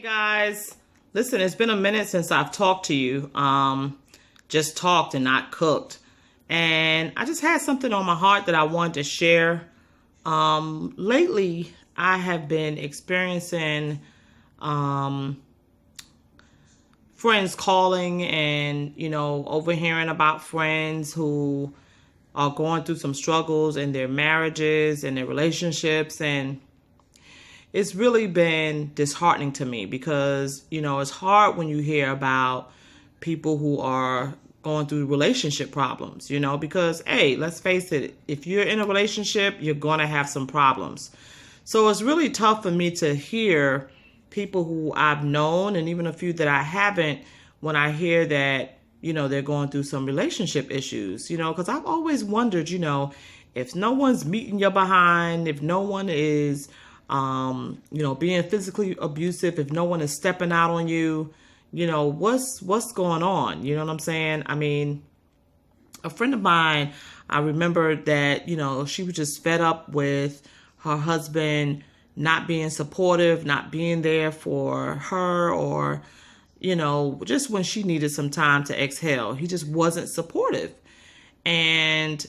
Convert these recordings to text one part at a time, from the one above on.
Guys, listen, it's been a minute since I've talked to you. Just talked and not cooked. And I just had something on my heart that I wanted to share. Lately, I have been experiencing friends calling and, overhearing about friends who are going through some struggles in their marriages and their relationships. And it's really been disheartening to me because, it's hard when you hear about people who are going through relationship problems, because, hey, let's face it, if you're in a relationship, you're going to have some problems. So it's really tough for me to hear people who I've known and even a few that I haven't when I hear that, they're going through some relationship issues, because I've always wondered, if no one's meeting your behind, if no one is being physically abusive, if no one is stepping out on you, what's going on? You know what I'm saying? I mean, a friend of mine, I remember that, she was just fed up with her husband not being supportive, not being there for her, or, just when she needed some time to exhale, he just wasn't supportive. And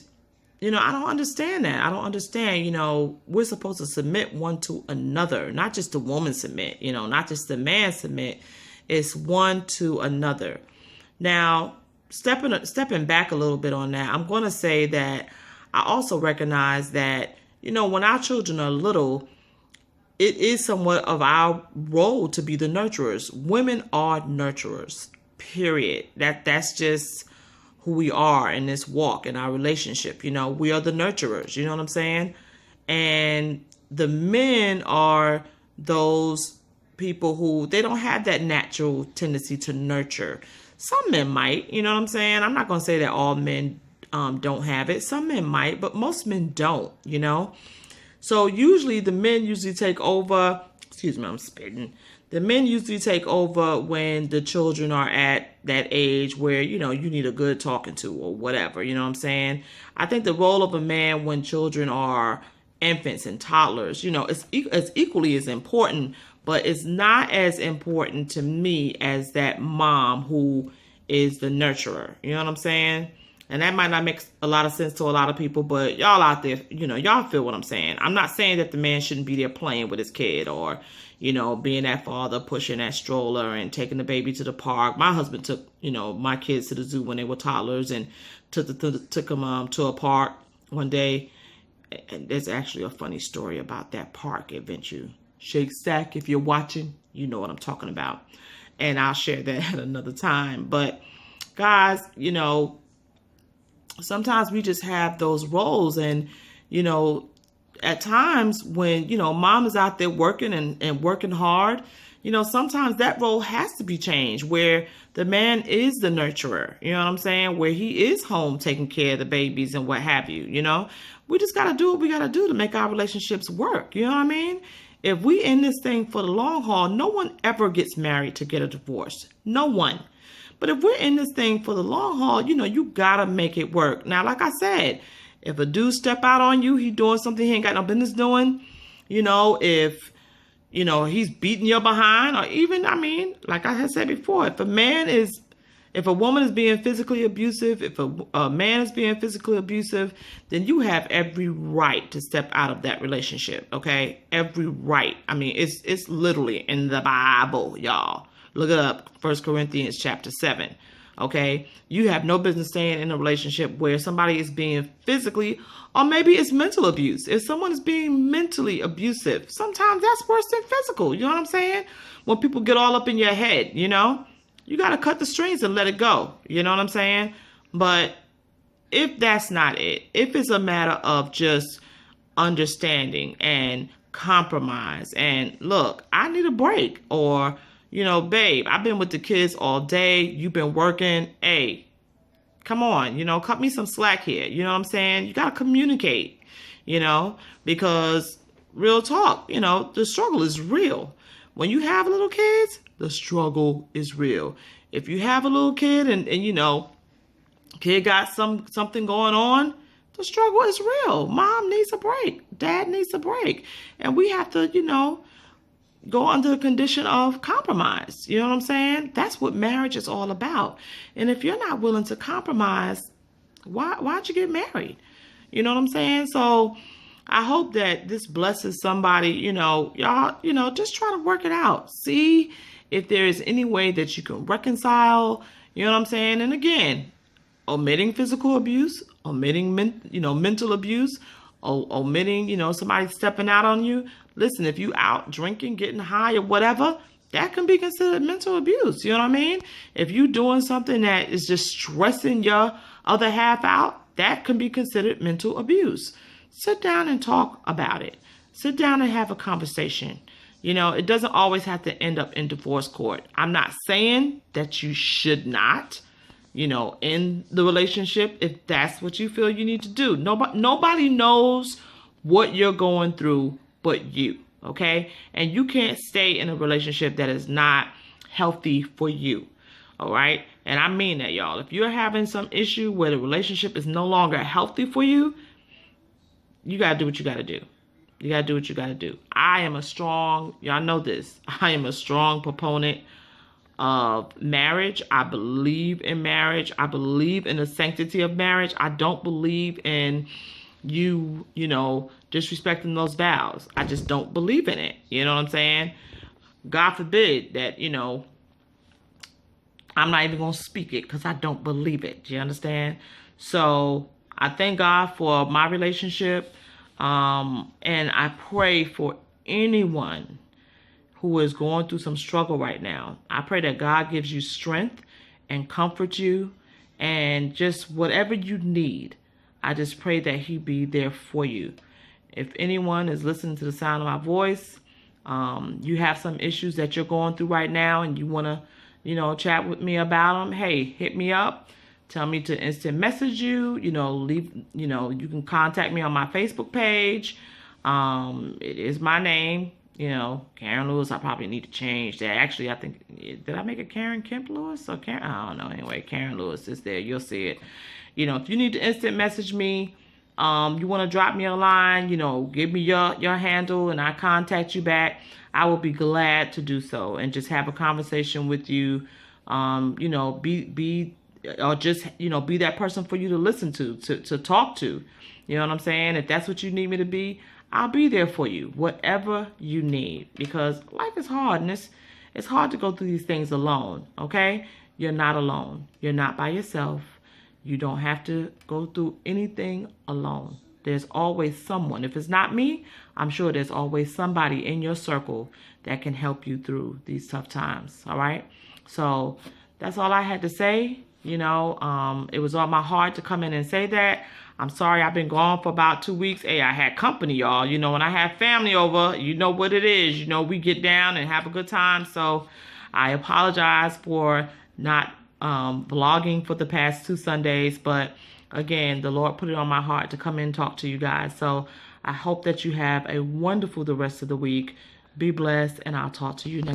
I don't understand that. I don't understand, we're supposed to submit one to another, not just the woman submit, not just the man submit. It's one to another. Now, stepping back a little bit on that, I'm going to say that I also recognize that, when our children are little, it is somewhat of our role to be the nurturers. Women are nurturers, period. That's just who we are in this walk, in our relationship. We are the nurturers, you know what I'm saying? And the men are those people who, they don't have that natural tendency to nurture. Some men might, you know what I'm saying? I'm not going to say that all men don't have it. Some men might, but most men don't, So usually the men usually take over, excuse me, I'm spitting. The men usually take over when the children are at that age where, you need a good talking to or whatever, you know what I'm saying? I think the role of a man when children are infants and toddlers, it's equally as important, but it's not as important to me as that mom who is the nurturer, you know what I'm saying? And that might not make a lot of sense to a lot of people, but y'all out there, y'all feel what I'm saying. I'm not saying that the man shouldn't be there playing with his kid or, being that father, pushing that stroller and taking the baby to the park. My husband took, my kids to the zoo when they were toddlers and took them to a park one day. And there's actually a funny story about that park adventure. Shake Stack, if you're watching, you know what I'm talking about. And I'll share that at another time. But guys, sometimes we just have those roles, and at times when mom is out there working and working hard, sometimes that role has to be changed, where the man is the nurturer, you know what I'm saying, where he is home taking care of the babies and what have you. We just got to do what we got to do to make our relationships work, you know what I mean? If we in this thing for the long haul, no one ever gets married to get a divorce. No one. But if we're in this thing for the long haul, you gotta make it work. Now, like I said, if a dude step out on you, he doing something he ain't got no business doing, if, he's beating your behind, or even, like I had said before, if a woman is being physically abusive, if a man is being physically abusive, then you have every right to step out of that relationship, okay? Every right. It's literally in the Bible, y'all. Look it up, 1 Corinthians chapter 7, okay? You have no business staying in a relationship where somebody is being physically, or maybe it's mental abuse. If someone is being mentally abusive, sometimes that's worse than physical, you know what I'm saying? When people get all up in your head, you got to cut the strings and let it go, you know what I'm saying? But if that's not it, if it's a matter of just understanding and compromise and, look, I need a break, or babe, I've been with the kids all day. You've been working. Hey, come on, cut me some slack here. You know what I'm saying? You got to communicate, because real talk, the struggle is real. When you have little kids, the struggle is real. If you have a little kid and kid got something going on, the struggle is real. Mom needs a break. Dad needs a break. And we have to, go under the condition of compromise. You know what I'm saying? That's what marriage is all about. And if you're not willing to compromise, why'd you get married? You know what I'm saying? So I hope that this blesses somebody. Y'all, just try to work it out. See if there is any way that you can reconcile. You know what I'm saying? And again, omitting physical abuse, omitting mental abuse, omitting somebody stepping out on you. Listen, if you out drinking, getting high or whatever, that can be considered mental abuse. You know what I mean? If you doing something that is just stressing your other half out, that can be considered mental abuse. Sit down and talk about it. Sit down and have a conversation. It doesn't always have to end up in divorce court. I'm not saying that you should not, in the relationship, if that's what you feel you need to do. Nobody knows what you're going through but you, okay? And you can't stay in a relationship that is not healthy for you, all right? And I mean that, y'all. If you're having some issue where the relationship is no longer healthy for you, you got to do what you got to do. You got to do what you got to do. Y'all know this, I am a strong proponent of marriage. I believe in marriage. I believe in the sanctity of marriage. I don't believe in you disrespecting those vows. I just don't believe in it. You know what I'm saying? God forbid that, I'm not even going to speak it because I don't believe it. Do you understand? So I thank God for my relationship. And I pray for anyone who is going through some struggle right now. I pray that God gives you strength and comfort you and just whatever you need. I just pray that he be there for you. If anyone is listening to the sound of my voice, you have some issues that you're going through right now and you want to, chat with me about them, hey, hit me up. Tell me to instant message you, you can contact me on my Facebook page. It is my name, Karen Lewis. I probably need to change that. Actually, I think, did I make it Karen Kemp Lewis or Karen? I don't know. Anyway, Karen Lewis is there. You'll see it. If you need to instant message me, you want to drop me a line, give me your handle and I contact you back. I will be glad to do so and just have a conversation with you. Or just, be that person for you to listen to talk to. You know what I'm saying? If that's what you need me to be, I'll be there for you, whatever you need, because life is hard and it's hard to go through these things alone, okay? You're not alone. You're not by yourself. You don't have to go through anything alone. There's always someone. If it's not me, I'm sure there's always somebody in your circle that can help you through these tough times, all right? So that's all I had to say. It was on my heart to come in and say that. I'm sorry I've been gone for about 2 weeks. Hey, I had company, y'all. When I have family over, you know what it is. We get down and have a good time. So I apologize for not vlogging for the past 2 Sundays. But again, the Lord put it on my heart to come in and talk to you guys. So I hope that you have a wonderful the rest of the week. Be blessed, and I'll talk to you next.